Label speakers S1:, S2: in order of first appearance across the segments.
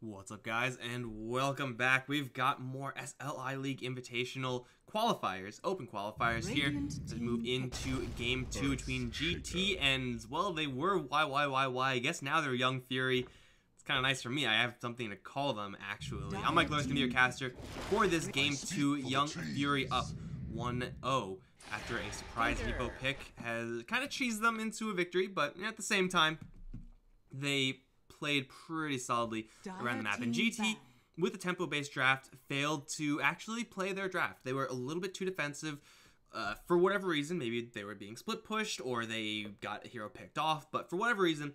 S1: What's up, guys, and welcome back. We've got more SLI League Invitational qualifiers, open qualifiers here as we move into Game 2 between GT and, well, they were YYYY. I guess now they're Young Fury. It's kind of nice for me. I have something to call them, actually. I'm Mike Lewis, going to be your caster for this Game 2. Young Fury up 1-0 after a surprise Meepo pick has kind of cheesed them into a victory, but at the same time, they played pretty solidly around the map. And GT, with the tempo-based draft, failed to actually play their draft. They were a little bit too defensive for whatever reason. Maybe they were being split pushed or they got a hero picked off. But for whatever reason,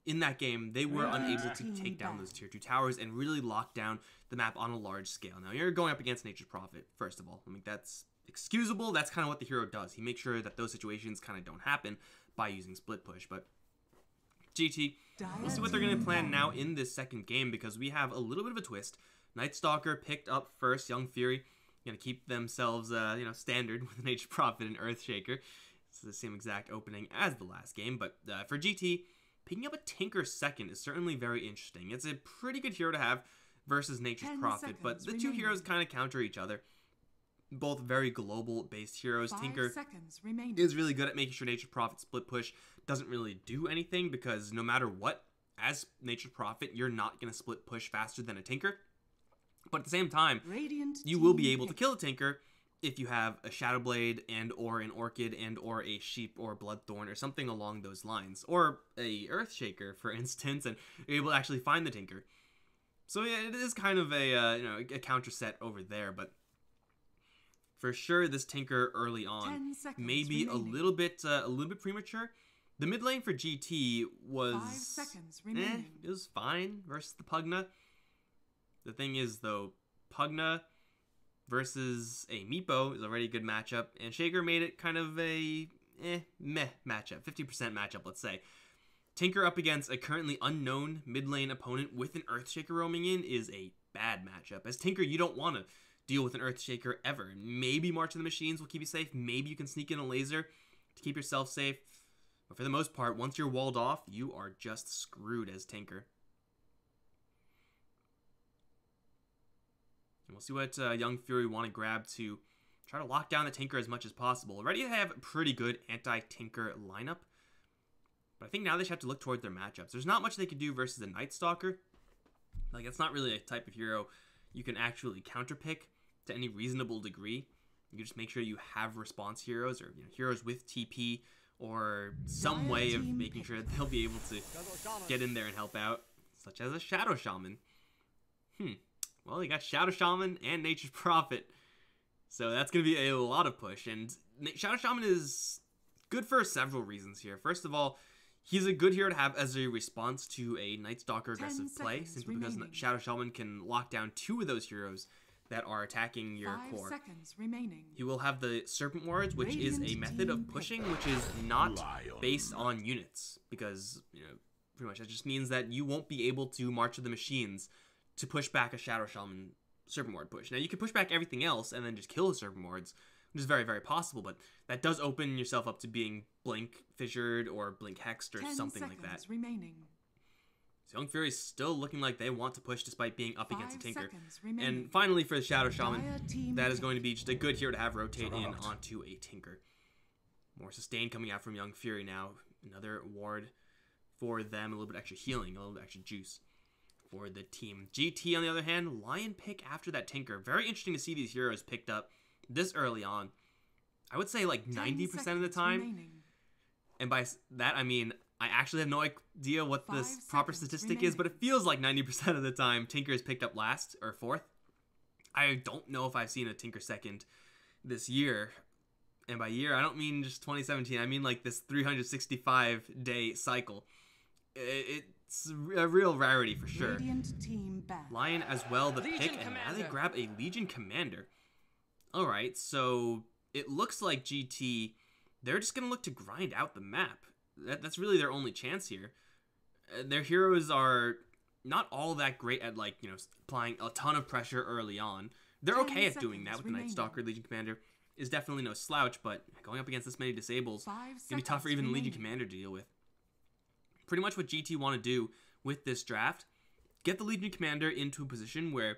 S1: in that game, they were unable to take down those tier 2 towers and really lock down the map on a large scale. Now, you're going up against Nature's Prophet, first of all. I mean, that's excusable. That's kind of what the hero does. He makes sure that those situations kind of don't happen by using split push. But GT, we'll see what they're going to plan now in this second game, because we have a little bit of a twist. Night Stalker picked up first. Young Fury going to keep themselves, standard with Nature's Prophet and Earthshaker. It's the same exact opening as the last game, but for GT, picking up a Tinker second is certainly very interesting. It's a pretty good hero to have versus Nature's Prophet, but the two heroes kind of counter each other. Both very global-based heroes. Tinker is really good at making sure Nature's Prophet split push doesn't really do anything, because no matter what, as Nature's Prophet, you're not going to split push faster than a Tinker. But at the same time, you will be able to kill a Tinker if you have a Shadowblade and or an Orchid and or a Sheep or Bloodthorn or something along those lines. Or a Earthshaker, for instance, and you're able to actually find the Tinker. So yeah, it is kind of a counter set over there, but for sure, this Tinker early on may be a little bit premature. The mid lane for GT was it was fine versus the Pugna. The thing is, though, Pugna versus a Meepo is already a good matchup, and Shaker made it kind of a meh matchup, 50% matchup, let's say. Tinker up against a currently unknown mid lane opponent with an Earthshaker roaming in is a bad matchup. As Tinker, you don't want to deal with an Earthshaker ever. Maybe March of the Machines will keep you safe. Maybe you can sneak in a laser to keep yourself safe. But for the most part, once you're walled off, you are just screwed as Tinker. And we'll see what Young Fury want to grab to try to lock down the Tinker as much as possible. Already they have a pretty good anti-Tinker lineup, but I think now they should have to look toward their matchups. There's not much they could do versus a Night Stalker. Like, it's not really a type of hero you can actually counterpick to any reasonable degree. You just make sure you have response heroes, or heroes with TP, or some way of making sure that they'll be able to get in there and help out, such as a Shadow Shaman. Well, you got Shadow Shaman and Nature's Prophet, so that's going to be a lot of push. And Shadow Shaman is good for several reasons here. First of all, he's a good hero to have as a response to a Night Stalker aggressive play, simply because Shadow Shaman can lock down two of those heroes that are attacking your core. You will have the Serpent Wards, which is a method of pushing which is not based on units, because pretty much that just means that you won't be able to March of the Machines to push back a Shadow Shaman Serpent Ward push. Now, you can push back everything else and then just kill the Serpent Wards, which is very, very possible, but that does open yourself up to being Blink Fissured or Blink Hexed or something like that. So Young Fury is still looking like they want to push despite being up against a Tinker. And finally, for the Shadow Shaman, that is going to be just a good hero to have rotate in onto a Tinker. More sustain coming out from Young Fury now. Another ward for them, a little bit extra healing, a little bit extra juice for the team. GT, on the other hand, Lion pick after that Tinker. Very interesting to see these heroes picked up this early on. I would say like 90% of the time. And by that, I mean, I actually have no idea what this proper statistic is, but it feels like 90% of the time Tinker is picked up last or fourth. I don't know if I've seen a Tinker second this year. And by year, I don't mean just 2017. I mean like this 365-day cycle. It's a real rarity for sure. Lion as well, the pick, and now they grab a Legion Commander. Alright, so it looks like GT, they're just going to look to grind out the map. That's really their only chance here. Their heroes are not all that great at, applying a ton of pressure early on. They're okay at doing that with the Night Stalker. Legion Commander is definitely no slouch, but going up against this many disables, it's going to be tough for even the Legion Commander to deal with. Pretty much what GT want to do with this draft get the Legion Commander into a position where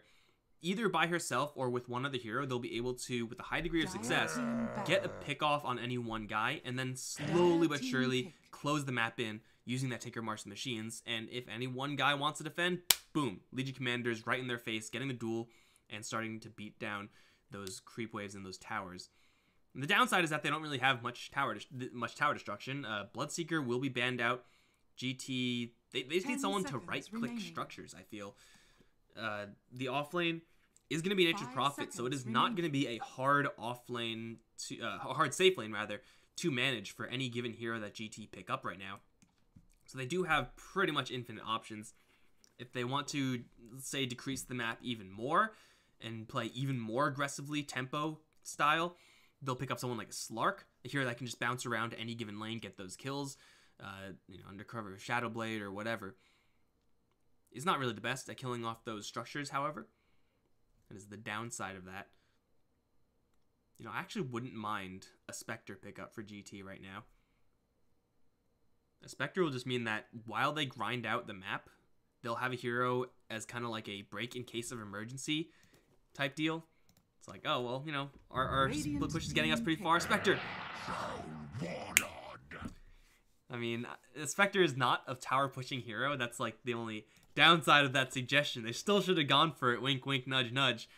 S1: either by herself or with one other hero, they'll be able to, with a high degree of success, get a pick off on any one guy, and then slowly but surely close the map in using that Tinker March of the Machines. And if any one guy wants to defend, boom, Legion Commander's right in their face, getting the duel and starting to beat down those creep waves and those towers. And the downside is that they don't really have much tower destruction. Bloodseeker will be banned out. GT, they just need someone to right-click structures, I feel. The offlane is going to be Nature's Prophet, so it is not going to be a hard offlane, a hard safe lane rather, to manage for any given hero that GT pick up right now. So they do have pretty much infinite options. If they want to, let's say, decrease the map even more and play even more aggressively tempo style, they'll pick up someone like a Slark, a hero that can just bounce around to any given lane, get those kills, under cover of Shadowblade or whatever. Is not really the best at killing off those structures, however. That is the downside of that. I actually wouldn't mind a Spectre pickup for GT right now. A Spectre will just mean that while they grind out the map, they'll have a hero as kind of like a break in case of emergency type deal. It's like, oh, well, our split push is getting us pretty far. Spectre! I mean, Spectre is not a tower pushing hero. That's like the only downside of that suggestion. They still should have gone for it. Wink, wink, nudge, nudge.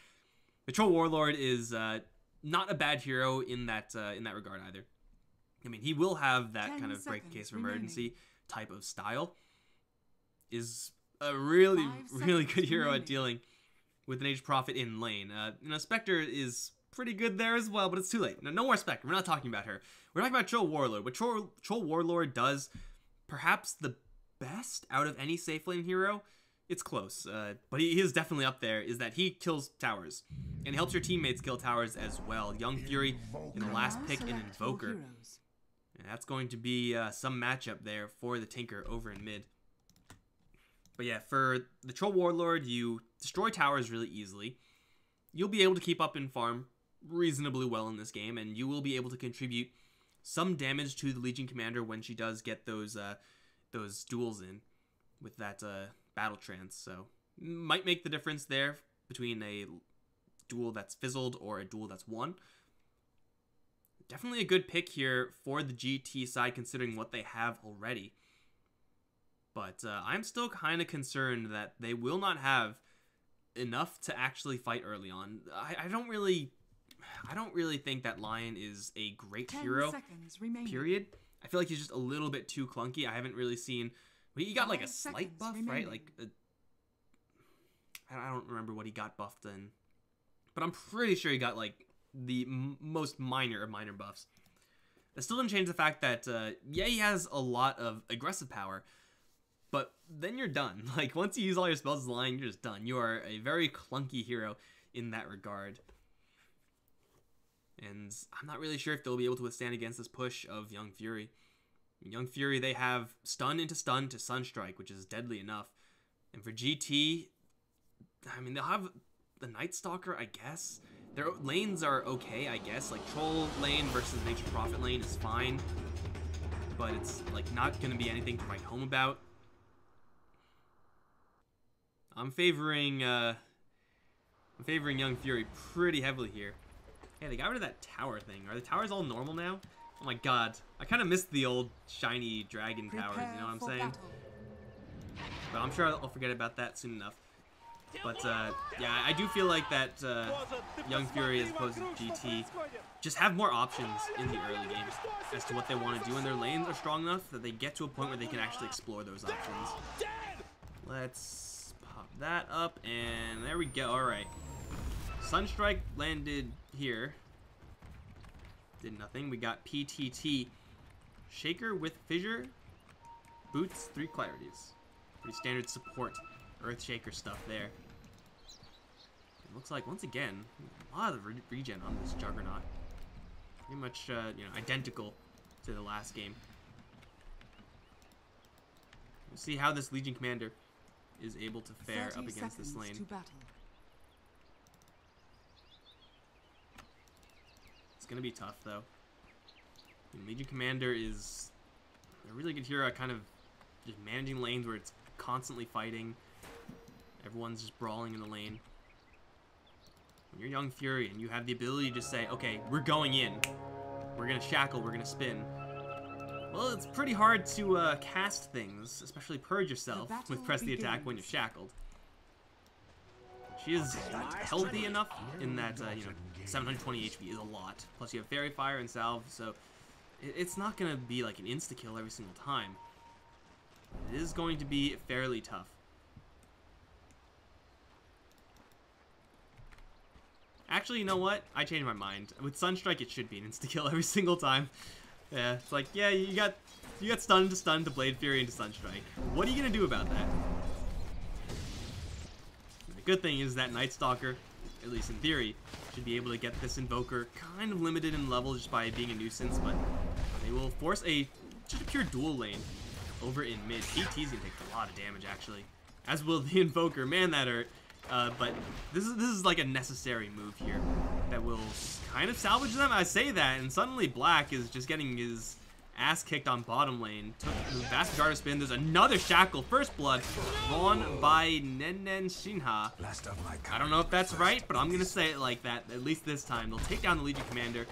S1: The Troll Warlord is not a bad hero in that regard either. I mean, he will have that kind of break in case of emergency type of style. Is a really, really good hero at dealing with an Nature's Prophet in lane. Spectre is pretty good there as well, but it's too late. No more Spectre. We're not talking about her. We're talking about Troll Warlord. What Troll Warlord does, perhaps the best out of any safe lane hero, it's close, but he is definitely up there, is that he kills towers. And helps your teammates kill towers as well. Young Fury in the last pick, an Invoker. And that's going to be some matchup there for the Tinker over in mid. But yeah, for the Troll Warlord, you destroy towers really easily. You'll be able to keep up and farm reasonably well in this game, and you will be able to contribute some damage to the Legion Commander when she does get those duels in with that battle trance. So might make the difference there between a duel that's fizzled or a duel that's won. Definitely a good pick here for the GT side considering what they have already. But I'm still kind of concerned that they will not have enough to actually fight early on. I don't really think that Lion is a great hero, period. I feel like he's just a little bit too clunky. I haven't really seen... He got like a slight buff, right? Like, I don't remember what he got buffed in. But I'm pretty sure he got like the most minor of minor buffs. That still didn't change the fact that, yeah, he has a lot of aggressive power, but then you're done. Like, once you use all your spells as a Lion, you're just done. You are a very clunky hero in that regard. And I'm not really sure if they'll be able to withstand against this push of Young Fury. Young Fury, they have stun into stun to Sunstrike, which is deadly enough. And for GT, I mean, they'll have the Night Stalker, I guess. Their lanes are okay, I guess. Like, Troll lane versus Nature's Prophet lane is fine. But it's, like, not going to be anything to write home about. I'm favoring Young Fury pretty heavily here. Hey, they got rid of that tower thing. Are the towers all normal now? Oh my god. I kind of missed the old shiny dragon towers, you know what I'm saying? But I'm sure I'll forget about that soon enough. But, yeah, I do feel like that Young Fury as opposed to GT just have more options in the early games as to what they want to do, and their lanes are strong enough that they get to a point where they can actually explore those options. Let's pop that up, and there we go. Alright. Sunstrike landed here. Did nothing. We got PTT. Shaker with Fissure. Boots, 3 Clarities. Pretty standard support Earth Shaker stuff there. It looks like, once again, a lot of regen on this Juggernaut. Pretty much, you know, identical to the last game. We'll see how this Legion Commander is able to fare up against this lane. It's going to be tough, though. Legion Commander is a really good hero at kind of just managing lanes where it's constantly fighting. Everyone's just brawling in the lane. When you're Young Fury and you have the ability to say, okay, we're going in. We're going to shackle, we're going to spin. Well, it's pretty hard to cast things, especially purge yourself with press the attack when you're shackled. She is healthy enough in that, you know, 720 HP is a lot. Plus you have Fairy Fire and Salve, so it's not going to be like an insta-kill every single time. It is going to be fairly tough. Actually, you know what? I changed my mind. With Sunstrike, it should be an insta-kill every single time. Yeah, it's like, yeah, you got stun to Blade Fury into Sunstrike. What are you gonna do about that? The good thing is that Night Stalker, at least in theory, should be able to get this Invoker kind of limited in level just by being a nuisance, but they will force just a pure dual lane over in mid. GT's gonna take a lot of damage actually, as will the Invoker. Man, that hurt. But this is like a necessary move here that will kind of salvage them. I say that, and suddenly Black is just getting his ass kicked on bottom lane. Took the vast majority of spin. There's another shackle. First blood drawn by Nenen Shinha. I don't know if that's right, but I'm gonna say it like that. At least this time, they'll take down the Legion Commander.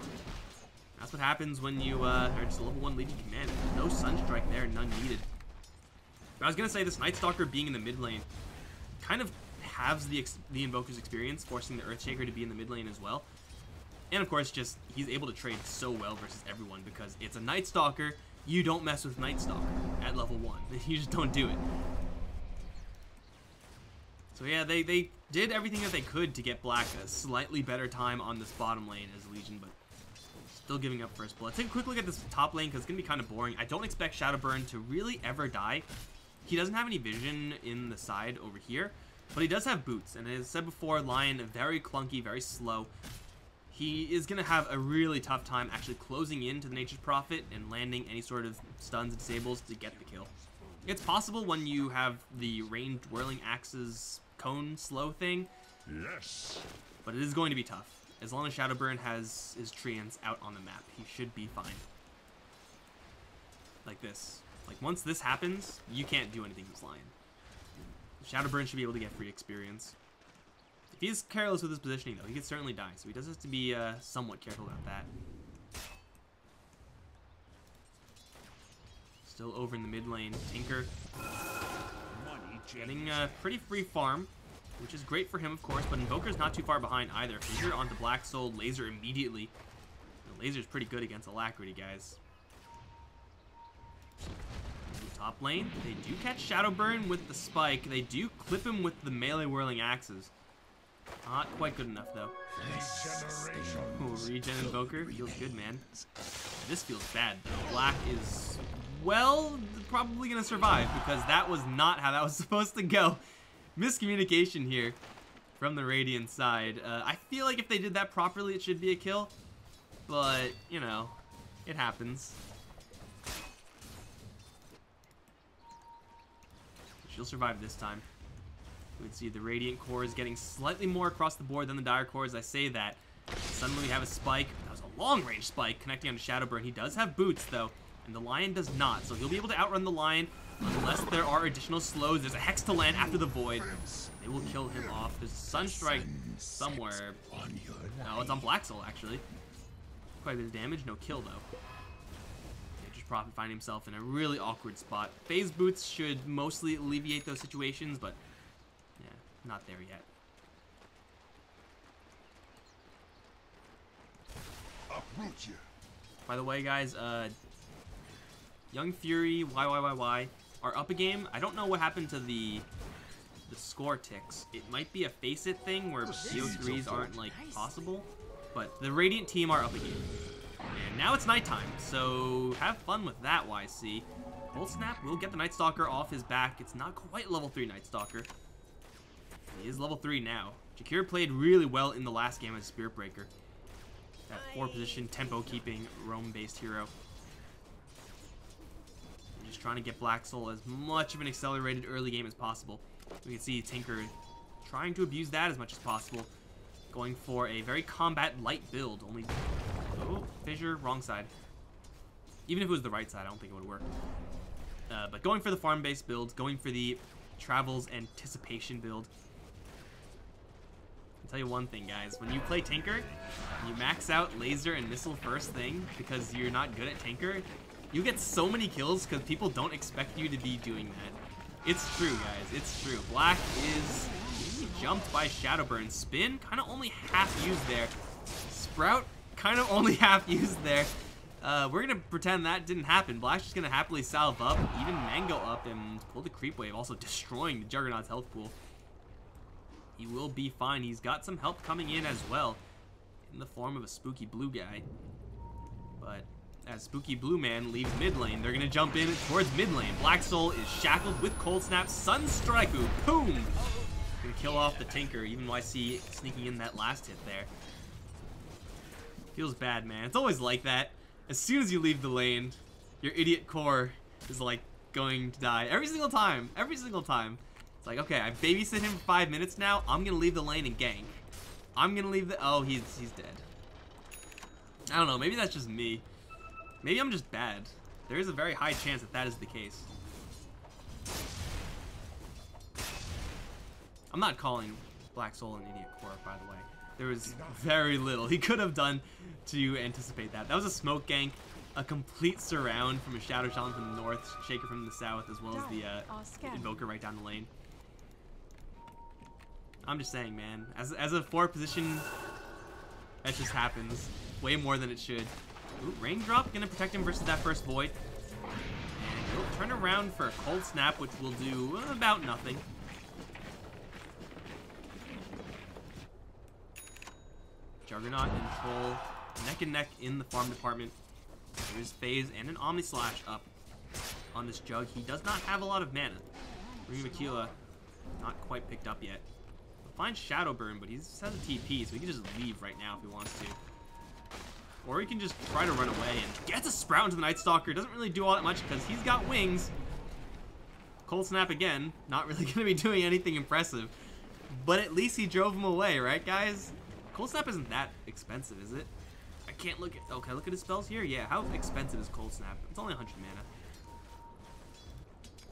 S1: That's what happens when you are just a level 1 Legion Commander. No Sunstrike there, none needed. But I was gonna say this Night Stalker being in the mid lane kind of halves the Invoker's experience, forcing the Earthshaker to be in the mid lane as well. And of course, just he's able to trade so well versus everyone because it's a Night Stalker. You don't mess with Night Stalker at level 1. You just don't do it. So yeah, they did everything that they could to get Black a slightly better time on this bottom lane as Legion, but still giving up first blood. Take a quick look at this top lane because it's going to be kind of boring. I don't expect Shadowburn to really ever die. He doesn't have any vision in the side over here, but he does have boots, and as I said before, Lion very clunky, very slow. He is going to have a really tough time actually closing into the Nature's Prophet and landing any sort of stuns and disables to get the kill. It's possible when you have the ranged Whirling Axe's cone slow thing, yes, but it is going to be tough. As long as Shadowburn has his treants out on the map, he should be fine. Like this. Like once this happens, you can't do anything with Lion. Shadowburn should be able to get free experience. If he's careless with his positioning, though, he could certainly die. So he does have to be somewhat careful about that. Still over in the mid lane, Tinker getting a pretty free farm, which is great for him, of course. But Invoker's not too far behind either. Fissure onto Black Soul, Laser immediately. The Laser's pretty good against Alacrity, guys. Top lane, they do catch Shadowburn with the spike. They do clip him with the melee Whirling Axes. Not quite good enough, though. Ooh, regen Invoker. Feels good, man. This feels bad, though. Black is, well, probably going to survive because that was not how that was supposed to go. Miscommunication here from the Radiant side. I feel like if they did that properly, it should be a kill. But, you know, it happens. She'll survive this time. We can see the Radiant core is getting slightly more across the board than the Dire core as I say that. Suddenly we have a spike. That was a long-range spike connecting onto Shadowburn. He does have boots, though, and the Lion does not. So he'll be able to outrun the Lion unless there are additional slows. There's a Hex to land after the Void. They will kill him off. There's a Sunstrike somewhere. Oh, it's on Black Soul, actually. Quite a bit of damage. No kill, though. Prophet find himself in a really awkward spot. Phase boots should mostly alleviate those situations, but yeah, not there yet. Uproot you. By the way, guys, Young Fury, YYYY are up a game. I don't know what happened to the score ticks. It might be a face it thing where CO3s aren't like possible, but the Radiant team are up a game. And now it's nighttime, so have fun with that, YC. Cold Snap will get the Night Stalker off his back. It's not quite level 3 Night Stalker. He is level 3 now. Jakir played really well in the last game as Spirit Breaker. That 4-position, tempo-keeping, roam-based hero. Just trying to get Black Soul as much of an accelerated early game as possible. We can see Tinker trying to abuse that as much as possible. Going for a very combat-light build, only... Oh, Fissure, wrong side. Even if it was the right side, I don't think it would work. But going for the farm-based build, going for the Travels anticipation build. I'll tell you one thing, guys. When you play Tinker, and you max out laser and missile first thing because you're not good at Tinker, you get so many kills because people don't expect you to be doing that. It's true, guys. It's true. Black is jumped by Shadowburn. Spin, kind of only half used there. Sprout, kind of only half used there. We're going to pretend that didn't happen. Black's just going to happily salve up, even Mango up, and pull the creep wave, also destroying the Juggernaut's health pool. He will be fine. He's got some help coming in as well, in the form of a Spooky Blue guy. But as Spooky Blue Man leaves mid lane, they're going to jump in towards mid lane. Black Soul is shackled with Cold Snap. Sunstrike, boom! Gonna kill off the Tinker, even YC sneaking in that last hit there. Feels bad, man. It's always like that. As soon as you leave the lane, your idiot core is like going to die. Every single time. Every single time. It's like, okay, I babysit him for 5 minutes now. I'm gonna leave the lane and gank. I'm gonna leave the... Oh, he's dead. I don't know. Maybe that's just me. Maybe I'm just bad. There is a very high chance that that is the case. I'm not calling Black Soul an idiot core, by the way. There was very little he could have done to anticipate that. That was a smoke gank, a complete surround from a Shadow Shaman from the north, Shaker from the south, as well as the Invoker right down the lane. I'm just saying, man. As a forward position, that just happens. Way more than it should. Ooh, Raindrop gonna protect him versus that first Void. And he'll turn around for a Cold Snap, which will do about nothing. Juggernaut and Troll neck and neck in the farm department. There's Phase and an Omni Slash up on this Jug. He does not have a lot of mana. Ring of Aquila not quite picked up yet. He'll find Shadowburn, but he just has a TP, so he can just leave right now if he wants to. Or he can just try to run away and gets a Sprout into the Night Stalker. Doesn't really do all that much because he's got wings. Cold Snap again. Not really going to be doing anything impressive. But at least he drove him away, right, guys? Cold Snap isn't that expensive, is it? I can't look at... Oh, can I look at his spells here? Yeah, how expensive is Cold Snap? It's only 100 mana.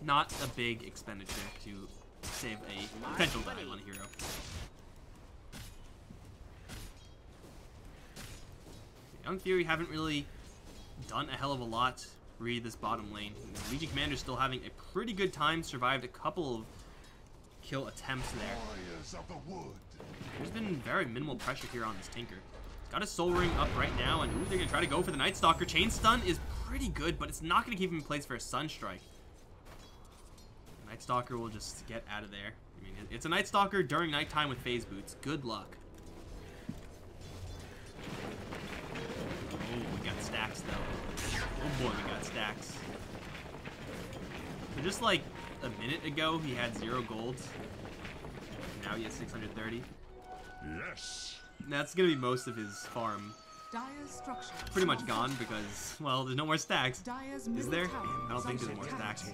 S1: Not a big expenditure to save a potential dive on a hero. Young Fury haven't really done a hell of a lot re this bottom lane. The Legion Commander's still having a pretty good time, survived a couple of kill attempts there. There's been very minimal pressure here on this Tinker. Got a Soul Ring up right now, and ooh, they're going to try to go for the Night Stalker. Chain Stun is pretty good, but it's not going to keep him in place for a Sunstrike. Night Stalker will just get out of there. I mean, it's a Night Stalker during nighttime with Phase Boots. Good luck. Oh, we got stacks, though. Oh boy, we got stacks. So just like a minute ago, he had 0 gold. Now he has 630.
S2: Yes.
S1: That's gonna be most of his farm. Pretty much gone because, well, there's no more stacks. Is there? I don't think there's more stacks.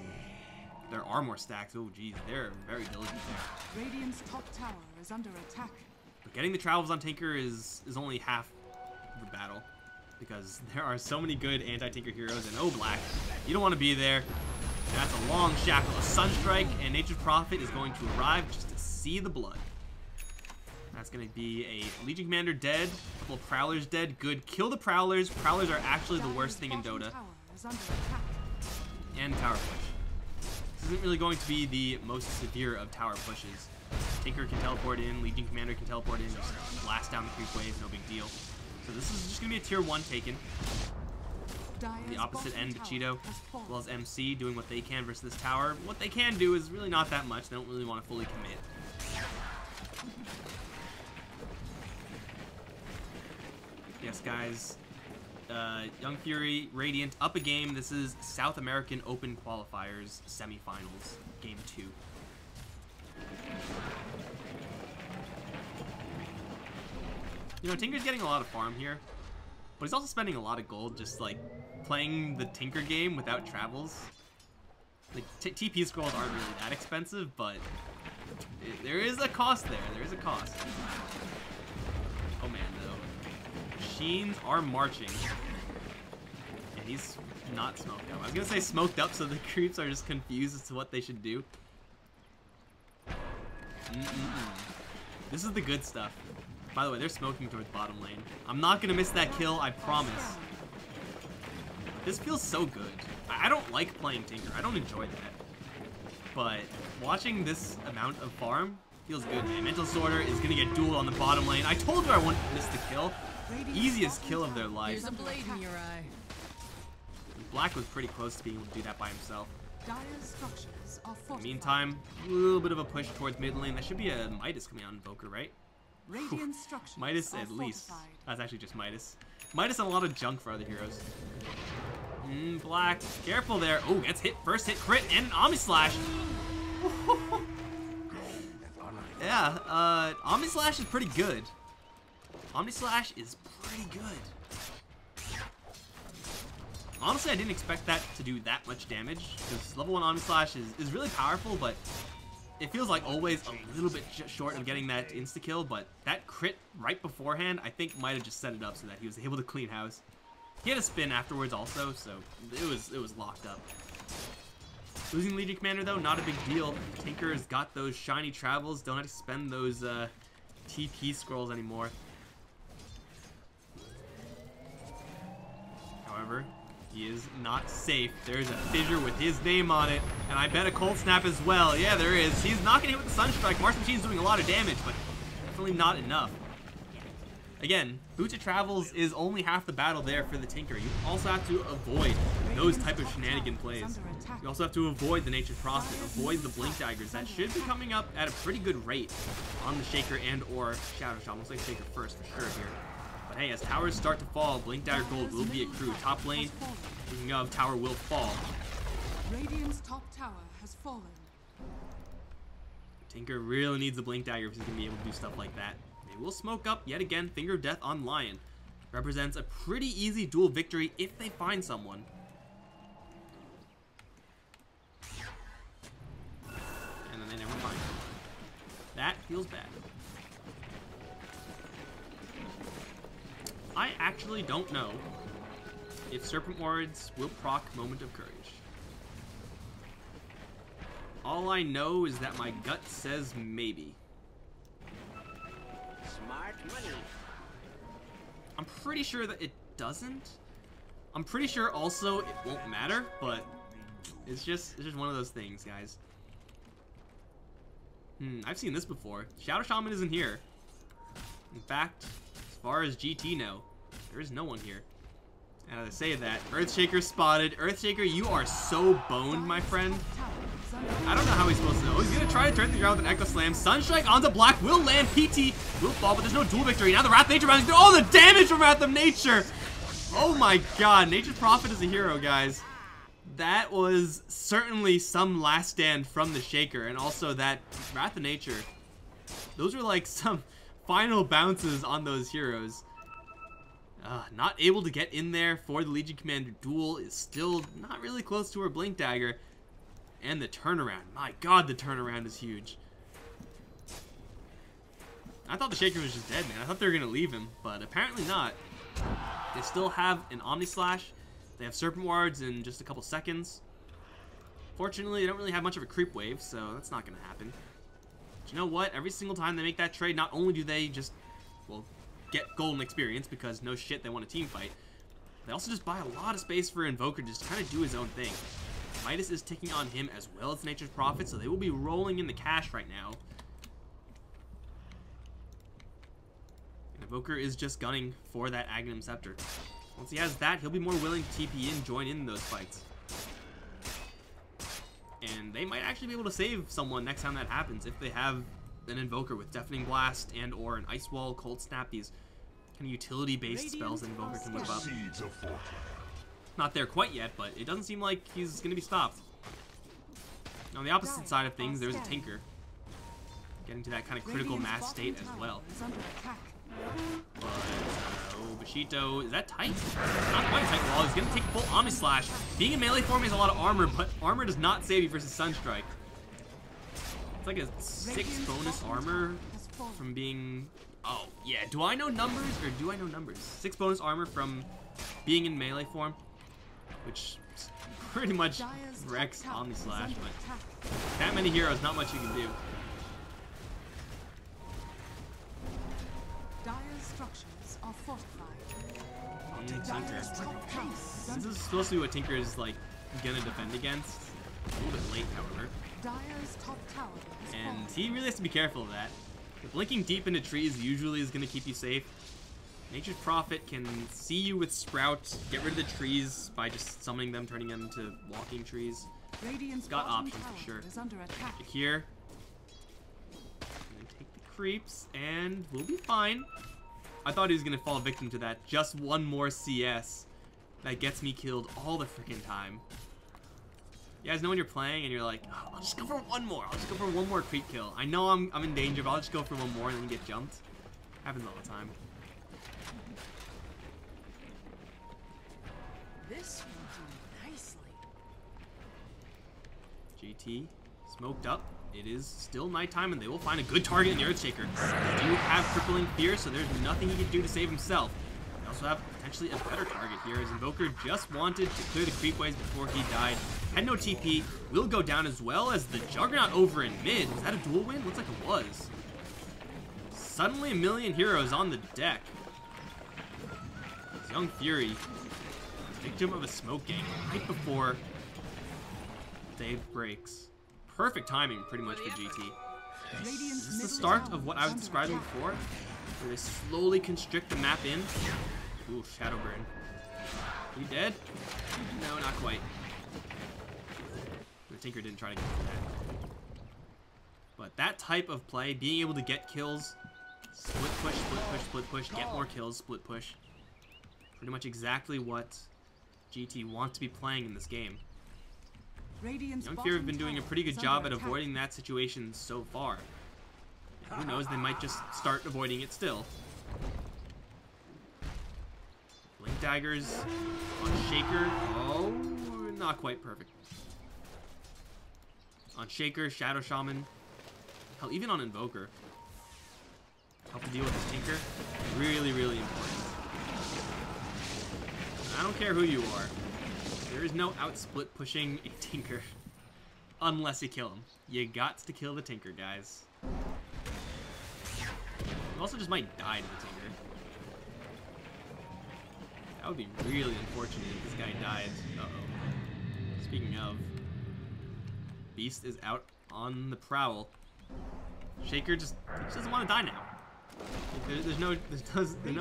S1: There are more stacks. Oh, geez, they're very diligent there.
S3: Radiant's top tower is under attack.
S1: But getting the travels on Tinker is only half the battle because there are so many good anti-Tinker heroes. And oh, Black, you don't want to be there. That's a long shackle. A Sunstrike, and Nature's Prophet is going to arrive just to see the blood. That's going to be a Legion Commander dead, a couple of Prowlers dead. Good. Kill the Prowlers. Prowlers are actually the worst thing in Dota. And tower push. This isn't really going to be the most severe of tower pushes. Tinker can teleport in, Legion Commander can teleport in, just blast down the creep wave, no big deal. So this is just going to be a tier 1 taken. The opposite end, Cheeto, as well as MC, doing what they can versus this tower. What they can do is really not that much. They don't really want to fully commit. Yes, guys. Young Fury, Radiant, up a game. This is South American Open Qualifiers, Semifinals, Game 2. You know, Tinker's getting a lot of farm here, but he's also spending a lot of gold just, like, playing the Tinker game without travels. Like, TP scrolls aren't really that expensive, but there is a cost there. There is a cost. Oh, man, though. Machines are marching. And he's not smoked up. I was going to say smoked up so the creeps are just confused as to what they should do. This is the good stuff. By the way, they're smoking towards bottom lane. I'm not gonna miss that kill, I promise. This feels so good. I don't like playing Tinker. I don't enjoy that. But watching this amount of farm feels good, man. Mental Sorter is gonna get dueled on the bottom lane. I told you I wouldn't miss the kill. Easiest kill of their life.
S4: There's a blade in your eye.
S1: Black was pretty close to being able to do that by himself.
S3: Dire's structures are
S1: In the meantime, a little bit of a push towards mid lane. That should be a Midas coming out in Invoker, right?
S3: Radiant structures
S1: Midas
S3: are
S1: at least.
S3: fortified.
S1: That's actually just Midas. Midas and a lot of junk for other heroes. Black, careful there. Oh, gets hit. First hit crit and an Omni Slash. Yeah, Omni Slash is pretty good. Omni Slash is pretty good. Honestly, I didn't expect that to do that much damage, because level 1 Omni Slash is really powerful, but it feels like always a little bit short of getting that insta-kill, but that crit right beforehand, I think might have just set it up so that he was able to clean house. He had a spin afterwards also, so it was locked up. Losing Legion Commander, though, not a big deal. Tinker's got those shiny travels, don't have to spend those TP scrolls anymore. However, he is not safe. There's a fissure with his name on it, and I bet a cold snap as well. Yeah, there is. He's not gonna hit with the Sunstrike. Mars Machine's doing a lot of damage, but definitely not enough. Again, Boots of Travels is only half the battle there for the Tinker. You also have to avoid those type of shenanigan plays. You also have to avoid the Nature's Prophet, avoid the Blink Daggers. That should be coming up at a pretty good rate on the Shaker and or Shadow Shot. Looks like Shaker first for sure here. But hey, as towers start to fall, Blink Dagger Gold will be accrued. Top lane, speaking of, tower will fall.
S3: Radiant's top tower has fallen.
S1: Tinker really needs the Blink Dagger if he's going to be able to do stuff like that. They will smoke up yet again. Finger of Death on Lion. Represents a pretty easy duel victory if they find someone. And then they never find him. That feels bad. I actually don't know if Serpent Wards will proc Moment of Courage. All I know is that my gut says maybe.
S5: Smart money.
S1: I'm pretty sure that it doesn't. I'm pretty sure also it won't matter, but it's just one of those things, guys. I've seen this before. Shadow Shaman isn't here. In fact, as far as GT know, there is no one here. And as I say that, Earthshaker spotted. Earthshaker, you are so boned, my friend. I don't know how he's supposed to know. He's gonna try to turn things around with an Echo Slam. Sunstrike onto Black will land. PT will fall, but there's no dual victory. Now the Wrath of Nature round is all the damage from Wrath of Nature. Oh my god, Nature's Prophet is a hero, guys. That was certainly some last stand from the Shaker, and also that Wrath of Nature. Those were like some final bounces on those heroes. Not able to get in there for the Legion Commander duel, is still not really close to her Blink Dagger. And the turnaround. My god, the turnaround is huge. I thought the Shaker was just dead, man. I thought they were going to leave him, but apparently not. They still have an Omni Slash. They have Serpent Wards in just a couple seconds. Fortunately, they don't really have much of a creep wave, so that's not going to happen. But you know what? Every single time they make that trade, not only do they just, well, get golden experience, because no shit, they want a team fight, they also just buy a lot of space for Invoker just to kind of do his own thing. Midas is ticking on him as well as Nature's Prophet, so they will be rolling in the cash right now. And Invoker is just gunning for that Aghanim Scepter. Once he has that, he'll be more willing to TP in, join in those fights. And they might actually be able to save someone next time that happens if they have an Invoker with Deafening Blast and or an Ice Wall, Cold Snap, these kind of utility-based spells that Invoker can whip up.
S2: Seeds of fortune.
S1: Not there quite yet, but it doesn't seem like he's going to be stopped. Now, on the opposite side of things, there's a Tinker. Getting to that kind of critical mass state as well. But, Bushido, is that tight? Not quite a tight wall. He's going to take full Omni Slash. Being in melee form has a lot of armor, but armor does not save you versus Sunstrike. It's like a 6 bonus armor from being... Oh, yeah. Do I know numbers or do I know numbers? 6 bonus armor from being in melee form, which pretty much wrecks Omni Slash, but that many heroes, not much you can do.
S3: Dire's structures are fortified.
S1: And
S3: Dire's
S1: Tinker.
S3: top tower is
S1: This
S3: under
S1: is supposed to be what Tinker is like gonna defend against. A little bit late, however.
S3: Dire's top tower is
S1: And
S3: fallen.
S1: he really has to be careful of that. Blinking deep into trees usually is gonna keep you safe. Nature's Prophet can see you with Sprout, get rid of the trees by just summoning them, turning them into walking trees.
S3: Radiant's
S1: Got
S3: bottom
S1: options
S3: tower
S1: for sure.
S3: is under attack.
S1: Here. Gonna take the creeps, and we'll be fine. I thought he was gonna fall victim to that. Just one more CS that gets me killed all the freaking time. You guys know when you're playing and you're like, oh, I'll just go for one more. I'll just go for one more creep kill. I know I'm in danger, but I'll just go for one more and then get jumped. Happens all the time.
S4: This will do nicely.
S1: GT smoked up. It is still nighttime, and they will find a good target in the Earthshaker. They do have crippling fear, so there's nothing he can do to save himself. They also have potentially a better target here, as Invoker just wanted to clear the creep waves before he died. Had no TP, will go down as well as the Juggernaut over in mid. Was that a dual win? Looks like it was. Suddenly a million heroes on the deck. As Young Fury, victim of a smoke gang right before day breaks. Perfect timing, pretty much, for GT.
S3: Radiant's
S1: This is the
S3: middle
S1: start
S3: tower
S1: of what
S3: is
S1: I was
S3: under
S1: describing
S3: attack.
S1: before, where they slowly constrict the map in. Ooh, Shadow Burn. You dead? No, not quite. The Tinker didn't try to get to that. But that type of play, being able to get kills, split push, split push, split push, get more kills, split push. Pretty much exactly what GT wants to be playing in this game.
S3: Radiant's
S1: Young Fury have
S3: bottom
S1: been doing a
S3: tower
S1: pretty good
S3: is
S1: job
S3: under
S1: at
S3: attack.
S1: avoiding that situation so far. And who knows, they might just start avoiding it still. Blink daggers on Shaker. Oh, not quite perfect. On Shaker, Shadow Shaman. Hell, even on Invoker. Help to deal with this Tinker. Really, really important. I don't care who you are. There is no outsplit pushing a Tinker unless you kill him. You got to kill the Tinker, guys. You also just might die to the Tinker. That would be really unfortunate if this guy died. Uh-oh. Speaking of, Beast is out on the prowl. Shaker just doesn't want to die now. There's no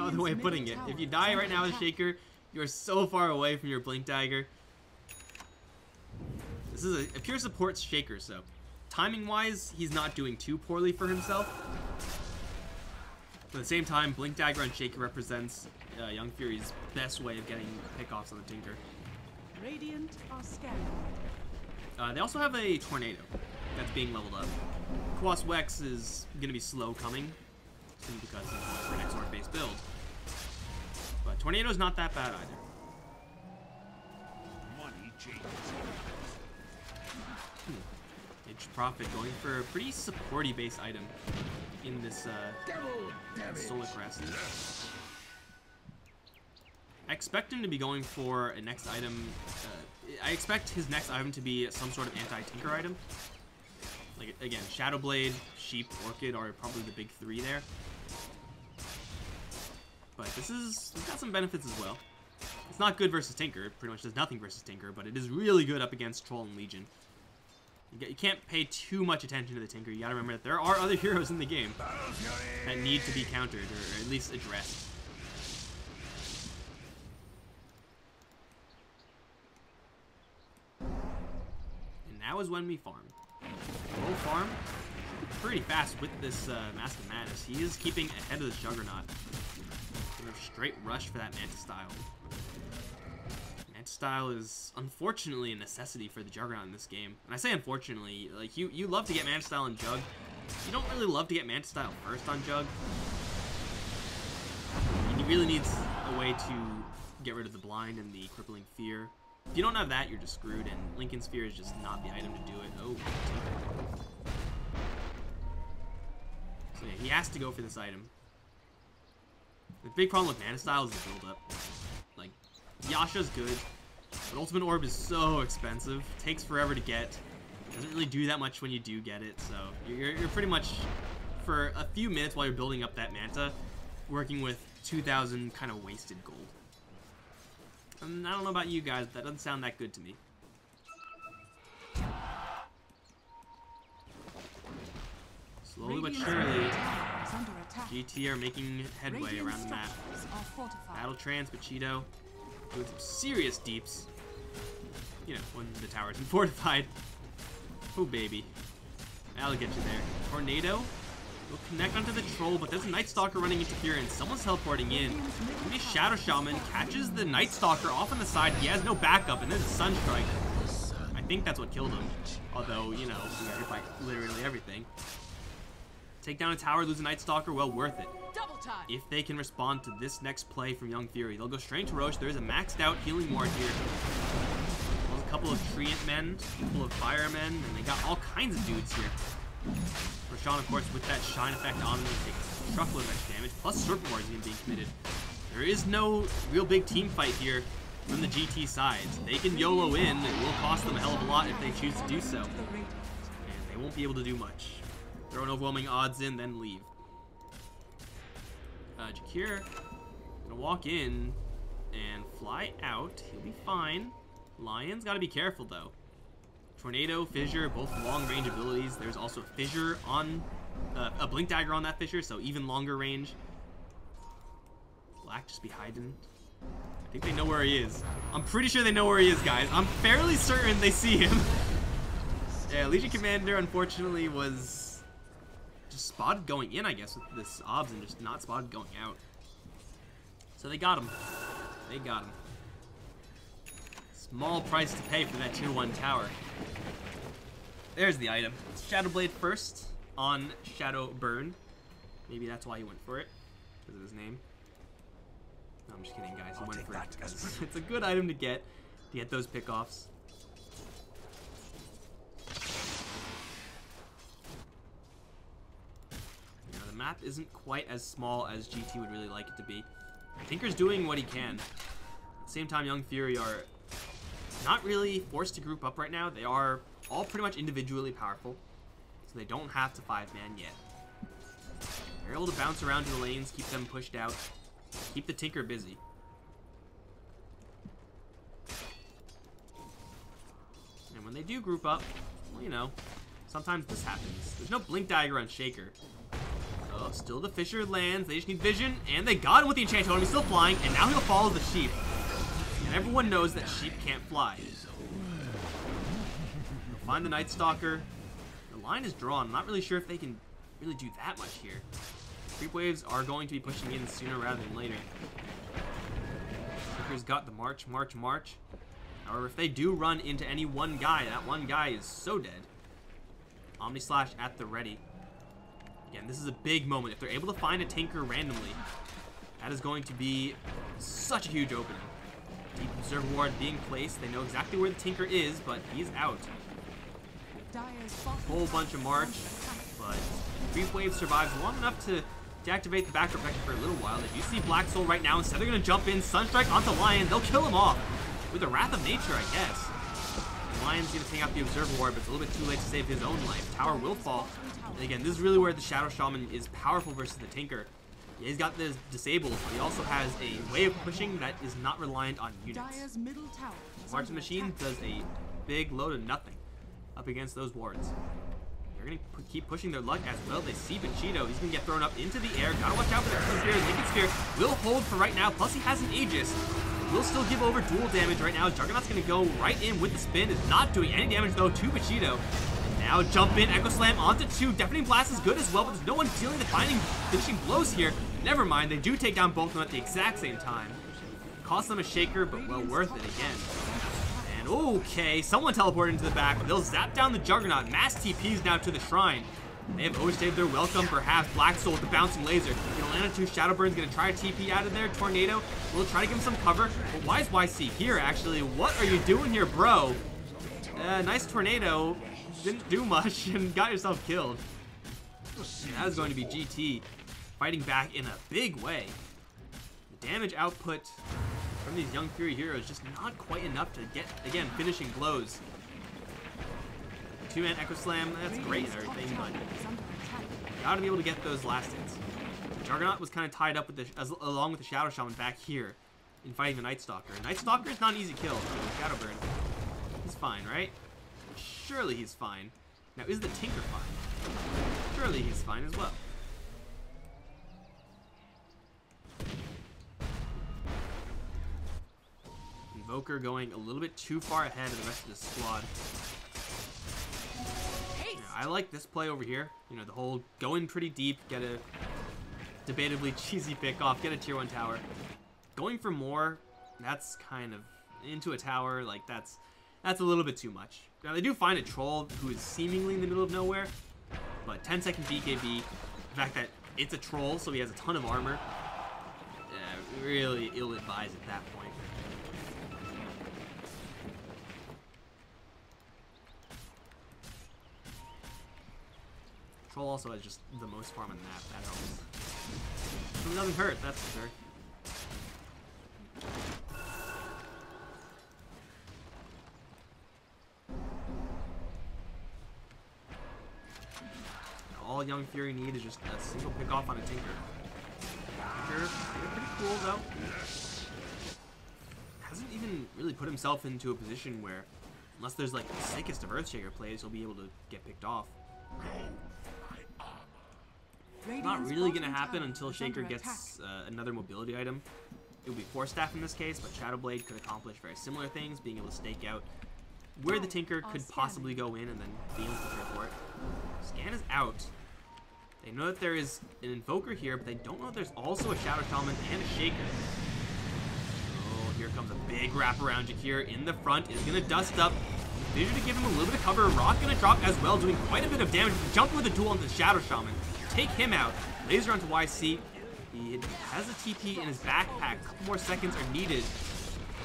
S1: other way of putting it. If you die right now as Shaker, you are so far away from your Blink Dagger. This is a pure support Shaker, so timing-wise, he's not doing too poorly for himself. But at the same time, Blink Dagger on Shaker represents Young Fury's best way of getting pickoffs on the Tinker.
S3: Radiant are scanning.
S1: They also have a Tornado that's being leveled up. Quas Wex is going to be slow coming, simply because it's an Exort-based build. But Tornado's not that bad either.
S2: Money changes.
S1: Nature's Prophet going for a pretty supporty base item in this Solar Crest. I expect him to be going for a next item. I expect his next item to be some sort of anti-Tinker item. Like, again, Shadow Blade, Sheep, Orchid are probably the big three there. But it's got some benefits as well. It's not good versus Tinker. It pretty much does nothing versus Tinker, but it is really good up against Troll and Legion. You can't pay too much attention to the Tinker. You gotta remember that there are other heroes in the game that need to be countered, or at least addressed. And now is when we farm. We'll farm pretty fast with this Mask of Madness. He is keeping ahead of this Juggernaut. Sort of straight rush for that Manta Style. Manta Style is unfortunately a necessity for the Juggernaut in this game. And I say unfortunately, like you love to get Manta Style on Jug. You don't really love to get Manta Style first on Jug. He really needs a way to get rid of the blind and the crippling fear. If you don't have that, you're just screwed, and Lincoln's Fear is just not the item to do it. Oh, so yeah, he has to go for this item. The big problem with Mana Style is the build-up. Like, Yasha's good, but Ultimate Orb is so expensive. Takes forever to get. Doesn't really do that much when you do get it, so you're pretty much, for a few minutes while you're building up that Manta, working with 2,000 kind of wasted gold. And I don't know about you guys, but that doesn't sound that good to me. Slowly but surely, GT are making headway around the map. Battle Trance, Bachido doing some serious deeps. You know, when the tower isn't fortified. Oh, baby. That'll get you there. Tornado will connect onto the troll, but there's a Night Stalker running interference. Someone's teleporting in. Maybe Shadow Shaman catches the Night Stalker off on the side. He has no backup, and there's a Sunstrike. I think that's what killed him. Although, you know, we have to fight literally everything. Take down a tower, lose a Night Stalker, well worth it. If they can respond to this next play from Young Fury, they'll go straight to Roche. There is a maxed out healing ward here. There's a couple of Treant men, a couple of firemen, and they got all kinds of dudes here. Roshan, of course, with that shine effect on them, takes a truckload of extra damage, plus Serpent Ward is being committed. There is no real big team fight here from the GT sides. They can YOLO in, it will cost them a hell of a lot if they choose to do so. And they won't be able to do much. Throw an overwhelming odds in, then leave. Jakir gonna walk in and fly out. He'll be fine. Lion's gotta be careful though. Tornado, Fissure, both long range abilities. There's also a Fissure on a Blink Dagger on that Fissure, so even longer range. Black just be hiding. I think they know where he is. I'm pretty sure they know where he is, guys. I'm fairly certain they see him. Yeah, Legion Commander unfortunately was just spotted going in, I guess, with this obs and just not spotted going out. So they got him. They got him. Small price to pay for that tier 1 tower. There's the item. It's Shadow Blade first on Shadow Burn. Maybe that's why he went for it, because of his name. No, I'm just kidding, guys. He went for it because it's a good item to get those pickoffs. The map isn't quite as small as GT would really like it to be. Tinker's doing what he can. At the same time, Young Fury are not really forced to group up right now. They are all pretty much individually powerful, so they don't have to 5-man yet. They're able to bounce around to the lanes, keep them pushed out, keep the Tinker busy. And when they do group up, well, you know, sometimes this happens. There's no Blink Dagger on Shaker. So still the Fissure lands. They just need vision, and they got him with the enchant totem. He's still flying, and now he'll follow the sheep. And everyone knows that sheep can't fly. They'll find the Night Stalker. The line is drawn. I'm not really sure if they can really do that much here. Creep waves are going to be pushing in sooner rather than later. Tinker's got the march. However, if they do run into any one guy, that one guy is so dead. Omni Slash at the ready. Again, this is a big moment. If they're able to find a Tinker randomly, that is going to be such a huge opening. Deep Observer Ward being placed. They know exactly where the Tinker is, but he's out. Whole bunch of March, but Creep Wave survives long enough to deactivate the back protection for a little while. If you see Black Soul right now, instead they're going to jump in, Sunstrike onto Lion. They'll kill him off with the Wrath of Nature, I guess. The Lion's going to take out the Observer Ward, but it's a little bit too late to save his own life. Tower will fall. And again, this is really where the Shadow Shaman is powerful versus the Tinker. Yeah, he's got this disabled, but he also has a way of pushing that is not reliant on units. Marching Machine does a big load of nothing up against those wards. They're going to keep pushing their luck as well. They see Bachido. He's going to get thrown up into the air. Gotta watch out for that Spear. Naked Spear will hold for right now. Plus, he has an Aegis. Will still give over dual damage right now. Juggernaut's going to go right in with the spin. Is not doing any damage, though, to Bachido. Now jump in, Echo Slam onto 2. Deafening Blast is good as well, but there's no one dealing the finishing blows here. Never mind, they do take down both of them at the exact same time. Cost them a Shaker, but well worth it again. And okay, someone teleported into the back, but they'll zap down the Juggernaut. Mass TPs now to the Shrine. They have overstayed their welcome, perhaps. Black Soul with the bouncing laser. Gonna land on 2. Shadowburn's gonna try to TP out of there. Tornado will try to give him some cover. But why is YC here, actually? What are you doing here, bro? Nice Tornado. Didn't do much and got yourself killed. And that is going to be GT fighting back in a big way. The damage output from these Young Fury heroes just not quite enough to get, again, finishing blows. 2-man Echo Slam, that's great and everything, but you gotta be able to get those last hits. Juggernaut was kind of tied up with the along with the Shadow Shaman back here in fighting the Night Stalker. Night Stalker is not an easy kill. Shadow Burn. He's fine, right? Surely he's fine. Now, is the Tinker fine? Surely he's fine as well. Invoker going a little bit too far ahead of the rest of the squad. Yeah, I like this play over here. You know, the whole go in pretty deep, get a debatably cheesy pick off, get a tier 1 tower. Going for more, that's kind of into a tower, like that's a little bit too much. Now they do find a troll who is seemingly in the middle of nowhere, but 10-second BKB, the fact that it's a troll, so he has a ton of armor, really ill-advised at that point. Troll also has just the most farm on the map, that helps. It doesn't hurt, that's for sure. All Young Fury need is just a single pick off on a Tinker. Tinker, pretty cool though. Hasn't even really put himself into a position where, unless there's like the sickest of Earthshaker plays, he'll be able to get picked off. Not really going to happen until Shaker gets another mobility item. It would be Force Staff in this case, but Shadowblade could accomplish very similar things, being able to stake out where the Tinker could possibly go in and then be able to prepare for it. Scan is out. They know that there is an Invoker here, but they don't know that there's also a Shadow Shaman and a Shaker. Oh, here comes a big wraparound. Jakir in the front is going to dust up. Vision to give him a little bit of cover. Rock going to drop as well, doing quite a bit of damage. Jump with a duel onto the Shadow Shaman. Take him out. Laser onto YC. He has a TP in his backpack. A couple more seconds are needed.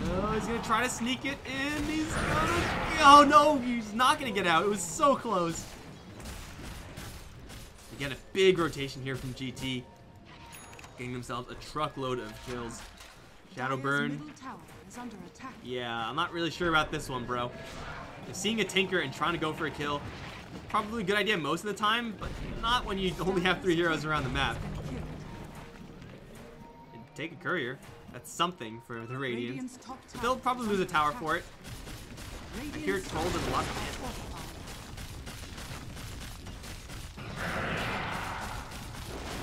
S1: Oh, he's going to try to sneak it in. He's gonna... Oh, no. He's not going to get out. It was so close. Again, a big rotation here from GT. Getting themselves a truckload of kills. Shadow Burn. Yeah, I'm not really sure about this one, bro. Seeing a Tinker and trying to go for a kill, probably a good idea most of the time, but not when you only have 3 heroes around the map. And take a courier. That's something for the Radiant. They'll probably lose a tower for it. I hear Troll does a lot of damage.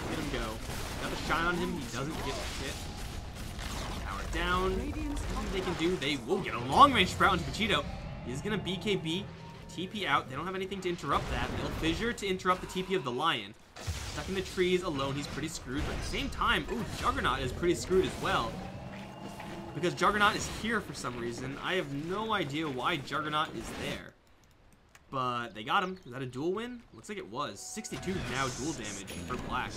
S1: Let him go. Got the shine on him. He doesn't get shit. Tower down. Nothing they can do. They will get a long-range sprout into Vegito. He's going to BKB. TP out. They don't have anything to interrupt that. They'll Fissure to interrupt the TP of the Lion. Stuck in the trees alone, he's pretty screwed. But at the same time, ooh, Juggernaut is pretty screwed as well. Because Juggernaut is here for some reason. I have no idea why Juggernaut is there. But they got him. Was that a duel win? Looks like it was. 62 now duel damage for Black.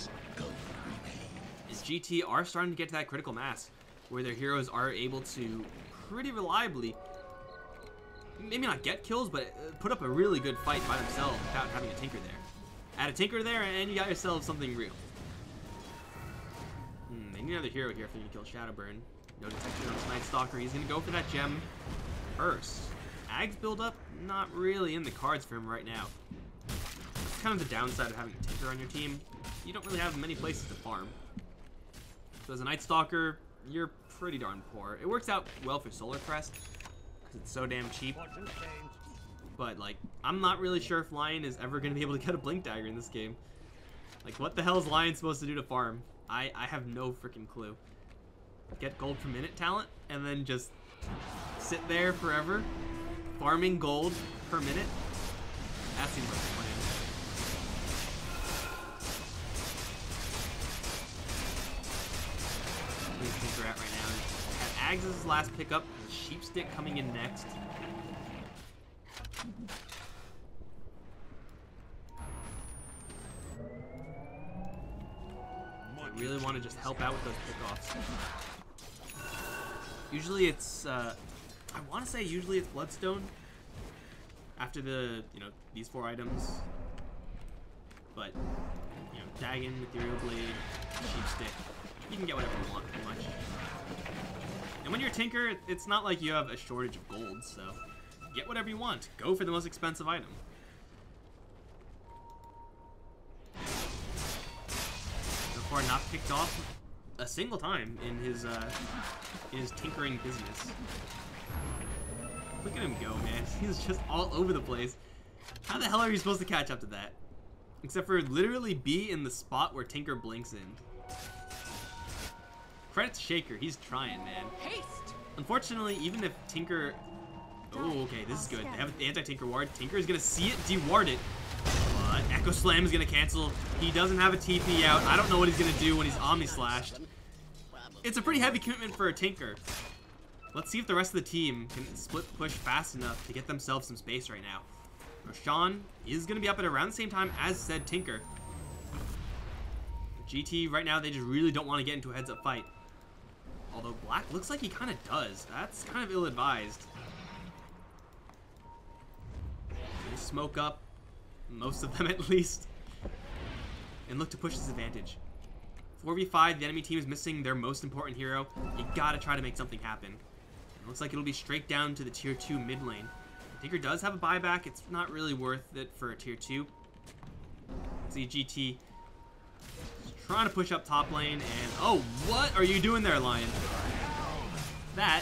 S1: And GT are starting to get to that critical mass where their heroes are able to pretty reliably, maybe not get kills, but put up a really good fight by themselves without having a Tinker there. Add a Tinker there and you got yourself something real. They need another hero here for you to kill Shadowburn. No detection on this Night Stalker. He's going to go for that gem first. Ag's build up, not really in the cards for him right now. That's kind of the downside of having a Tinker on your team. You don't really have many places to farm. So as a Night Stalker, you're pretty darn poor. It works out well for Solar Crest because it's so damn cheap. But like, I'm not really sure if Lion is ever going to be able to get a Blink Dagger in this game. Like, what the hell is Lion supposed to do to farm? I have no freaking clue. Get gold per minute talent and then just sit there forever farming gold per minute. That seems like a plan. Where's Tinker at right now? At Ags' last pickup, Sheepstick coming in next. I really want to just help out with those pickoffs. Usually it's, I want to say usually it's Bloodstone after the, these 4 items. But, Dagon, Ethereal Blade, Sheepstick, you can get whatever you want pretty much. And when you're a Tinker, it's not like you have a shortage of gold, so get whatever you want. Go for the most expensive item. far not picked off a single time in his tinkering business. Look at him go, man. He's just all over the place. How the hell are you supposed to catch up to that? Except for literally be in the spot where Tinker blinks in. Credit to Shaker, he's trying, man.
S4: Haste.
S1: Unfortunately, even if Tinker... Oh, okay, this is good. They have the anti-Tinker ward. Tinker is going to see it, deward it. But Echo Slam is going to cancel. He doesn't have a TP out. I don't know what he's going to do when he's Omni-Slashed. It's a pretty heavy commitment for a Tinker. Let's see if the rest of the team can split push fast enough to get themselves some space right now. Roshan is going to be up at around the same time as said Tinker. GT right now, they just really don't want to get into a heads-up fight. Although Black looks like he kind of does. That's kind of ill-advised. Smoke up, most of them at least, and look to push this advantage. 4v5, the enemy team is missing their most important hero. You gotta try to make something happen. It looks like it'll be straight down to the tier 2 mid lane. Tinker does have a buyback. It's not really worth it for a tier 2. See GT trying to push up top lane, and oh, what are you doing there, Lion? That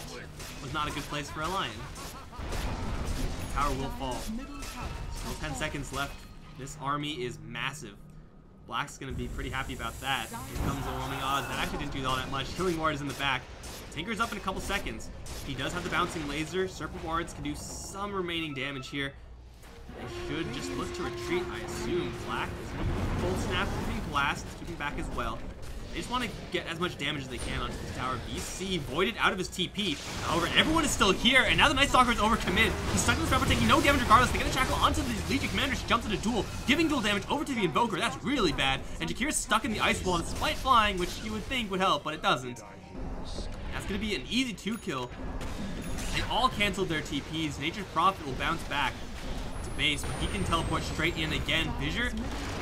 S1: was not a good place for a Lion. Tower will fall. Still 10 seconds left. This army is massive. Black's going to be pretty happy about that. Here comes overwhelming odds. That actually didn't do all that much. Healing ward is in the back. Tinker's up in a couple seconds. He does have the bouncing laser. Serpent wards can do some remaining damage here. They should just look to retreat, I assume. Black is going to full snap, moving blast, keeping back as well. They just want to get as much damage as they can onto this tower. BC voided out of his TP. However, everyone is still here, and now the Night Stalker is overcommitted. He's stuck in this trap, taking no damage regardless. They get a shackle onto the Legion Commander. She jumps into duel, giving dual damage over to the Invoker. That's really bad. And Jakira's stuck in the ice wall despite flying, which you would think would help, but it doesn't. That's going to be an easy 2-kill. They all canceled their TPs. Nature's Prophet will bounce back to base, but he can teleport straight in again. Fissure,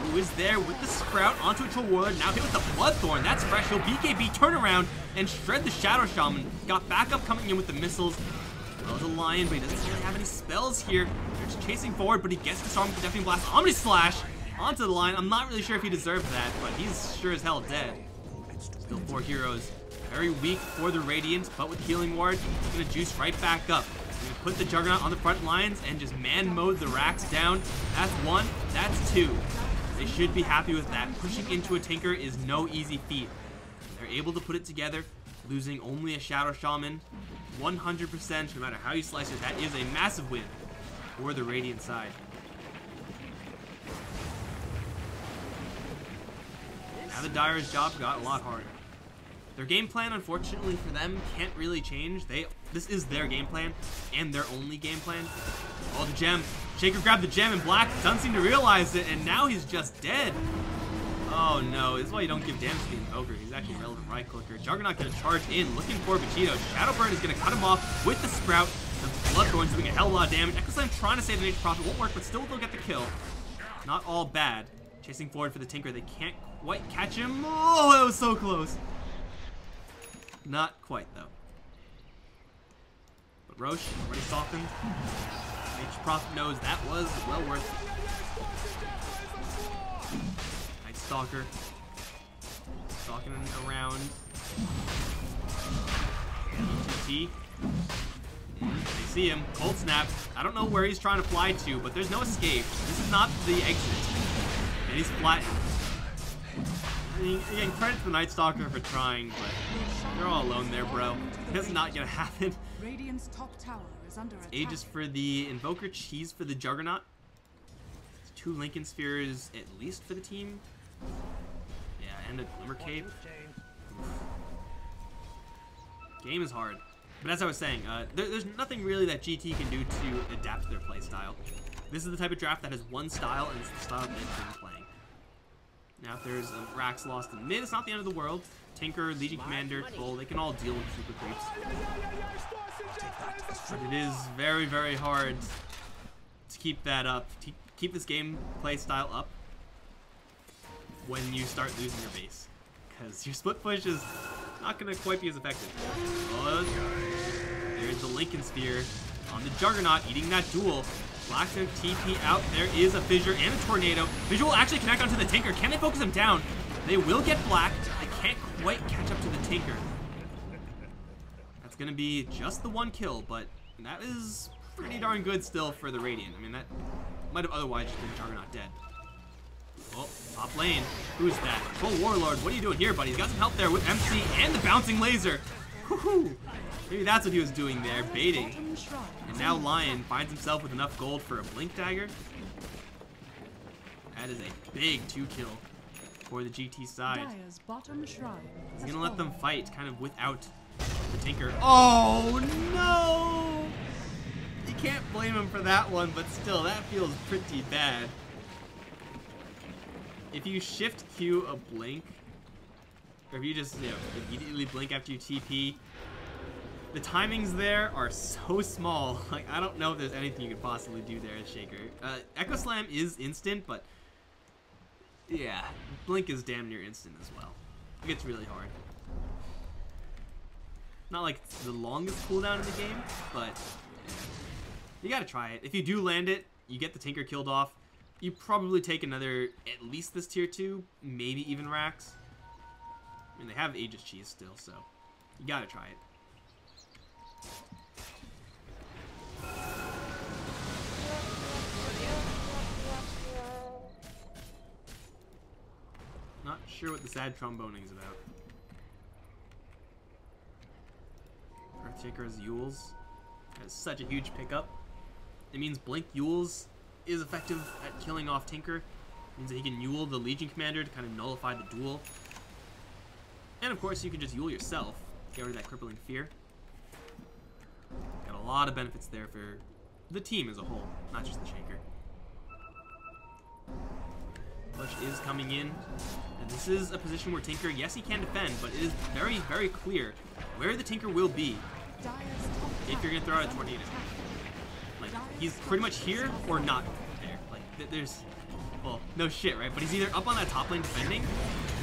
S1: who is there with the Sprout onto a Troll Warlord, now hit with the Bloodthorn. That's fresh. He'll BKB turn around and shred the Shadow Shaman. Got backup coming in with the missiles. Well, the Lion, but he doesn't really have any spells here. They're just chasing forward, but he gets the storm with the Deafening Blast. Omni Slash onto the Lion. I'm not really sure if he deserved that, but he's sure as hell dead. Still 4 heroes. Very weak for the Radiant, but with Healing Ward, he's going to juice right back up. He's going to put the Juggernaut on the front lines and just man mode the racks down. That's 1, that's 2. They should be happy with that. Pushing into a Tinker is no easy feat. They're able to put it together, losing only a Shadow Shaman. 100%, no matter how you slice it, that is a massive win for the Radiant side. Now the Dire's job got a lot harder. Their game plan, unfortunately for them, can't really change. This is their game plan, and their only game plan. Oh, the gem. Shaker grabbed the gem, and Black doesn't seem to realize it, and now he's just dead. Oh no, this is why you don't give damage to the Invoker. He's actually a relevant right clicker. Juggernaut gonna charge in, looking for Vegito. Shadowburn is gonna cut him off with the Sprout. The Bloodthorn's doing a hell of a lot of damage. Echo Slam trying to save the Nature's Prophet. Won't work, but still they'll get the kill. Not all bad. Chasing forward for the Tinker. They can't quite catch him. Oh, that was so close. Not quite, though. But Roche already softened. Nature's Prophet knows that was well worth it. Night Stalker. Stalking around. GT. They see him. Cold Snap. I don't know where he's trying to fly to, but there's no escape. This is not the exit. And he's flattened. I mean, again, credit to the Night Stalker for trying, but they're all alone there, bro. It's not gonna happen.
S3: Radiant's top tower is under attack.
S1: Aegis for the Invoker, Cheese for the Juggernaut. 2 Lincoln Spheres at least for the team. Yeah, and a Glimmer Cape. Game is hard. But as I was saying, there's nothing really that GT can do to adapt their playstyle. This is the type of draft that has one style, and it's the style that they've been playing. Now, if there's a Rax lost in mid, it's not the end of the world. Tinker, Legion Commander, Troll, they can all deal with super creeps. But it is very, very hard to keep that up, to keep this gameplay style up when you start losing your base. Because your split push is not going to quite be as effective. Oh, there's the Lincoln Sphere on the Juggernaut, eating that duel. Black's TP out. There is a Fissure and a Tornado. Fissure will actually connect onto the Tinker. Can they focus him down? They will get blacked. They can't quite catch up to the Tinker. That's going to be just the one kill, but that is pretty darn good still for the Radiant. I mean, that might have otherwise just been Juggernaut dead. Oh, top lane. Who's that? Oh, Warlord, what are you doing here, buddy? He's got some help there with MC and the bouncing laser. Woohoo! Maybe that's what he was doing there, baiting. And now Lion finds himself with enough gold for a Blink Dagger. That is a big 2-kill for the GT side. He's going to let them fight kind of without the Tinker. Oh, no! You can't blame him for that one, but still, that feels pretty bad. If you shift Q a blink, or if you just, immediately blink after you TP, the timings there are so small. Like, I don't know if there's anything you could possibly do there as Shaker. Echo Slam is instant, but yeah, blink is damn near instant as well. It gets really hard. Not like it's the longest cooldown in the game, but yeah. You gotta try it. If you do land it, you get the Tinker killed off. You probably take another, at least this tier 2, maybe even Rax. I mean, they have Aegis Cheese still, so you gotta try it. Not sure what the sad tromboning is about. Earthshaker's Yules has such a huge pickup. It means Blink Yules is effective at killing off Tinker. It means that he can Yule the Legion Commander to kind of nullify the duel. And of course, you can just Yule yourself, get rid of that crippling fear. Got a lot of benefits there for the team as a whole, not just the Shaker. Push is coming in, and this is a position where Tinker, yes, he can defend, but it is very, very clear where the Tinker will be if you're going to throw out a tornado. Like, he's pretty much here or not there. Like, there's, well, no shit, right? But he's either up on that top lane defending,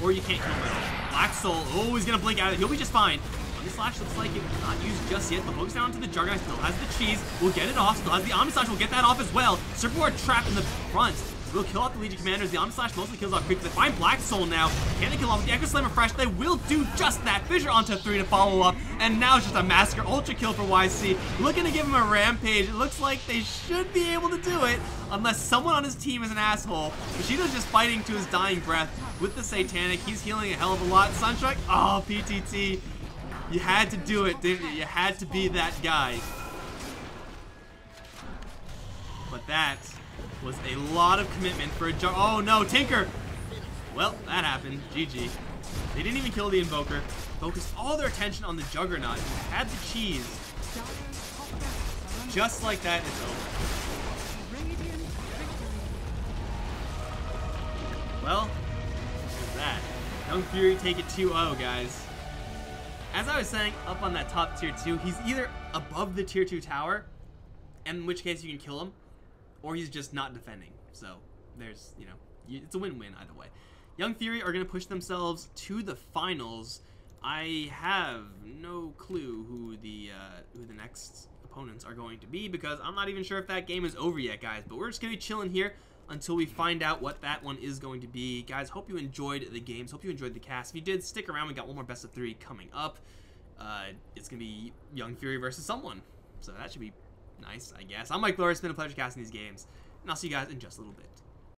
S1: or you can't kill him at all. Black Soul, oh, he's going to blink out of it. He'll be just fine. Omni Slash looks like it's not used just yet, but focus down to the Juggernaut, still has the cheese, will get it off, still has the Omni Slash, will get that off as well. Serpent trapped in the front. Will kill off the Legion Commanders. The Omni Slash mostly kills off Creep. They find Black Soul now. Can they kill off with the Echo Slammer fresh? They will do just that. Fissure onto 3 to follow up. And now it's just a Massacre Ultra kill for YC. Looking to give him a Rampage. It looks like they should be able to do it. Unless someone on his team is an asshole. Bushido's just fighting to his dying breath with the Satanic. He's healing a hell of a lot. Sunstrike. Oh, PTT. You had to do it, didn't you? You had to be that guy. But that was a lot of commitment for a oh no, Tinker! Well, that happened. GG. They didn't even kill the Invoker. Focused all their attention on the Juggernaut. Had the cheese. Just like that, it's over. Well, there's that. Young Fury take it 2-0, guys. As I was saying, up on that top tier 2, he's either above the tier 2 tower, in which case you can kill him, or he's just not defending. So there's, it's a win-win either way. Young Fury are going to push themselves to the finals. I have no clue who the next opponents are going to be, because I'm not even sure if that game is over yet, guys. But we're just going to be chilling here until we find out what that one is going to be. Guys, hope you enjoyed the games. Hope you enjoyed the cast. If you did, stick around. We got one more best of 3 coming up. It's going to be Young Fury versus someone. So that should be nice, I guess. I'm Mike Lawrence. It's been a pleasure casting these games, and I'll see you guys in just a little bit.